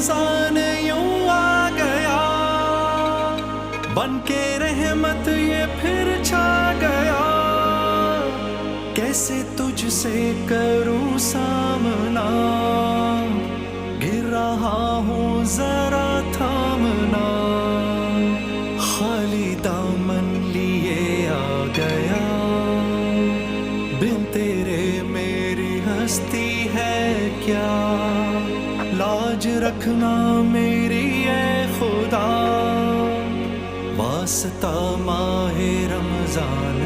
रमजान यूं आ गया, बन के रहमत ये फिर छा गया। कैसे तुझसे करूं सामना, गिर रहा हूँ जरा थामना। खाली दामन लिए आ गया, बिन तेरे मेरी हस्ती है क्या। लाज रखना मेरी ए खुदा, वास्ता माहे रमजान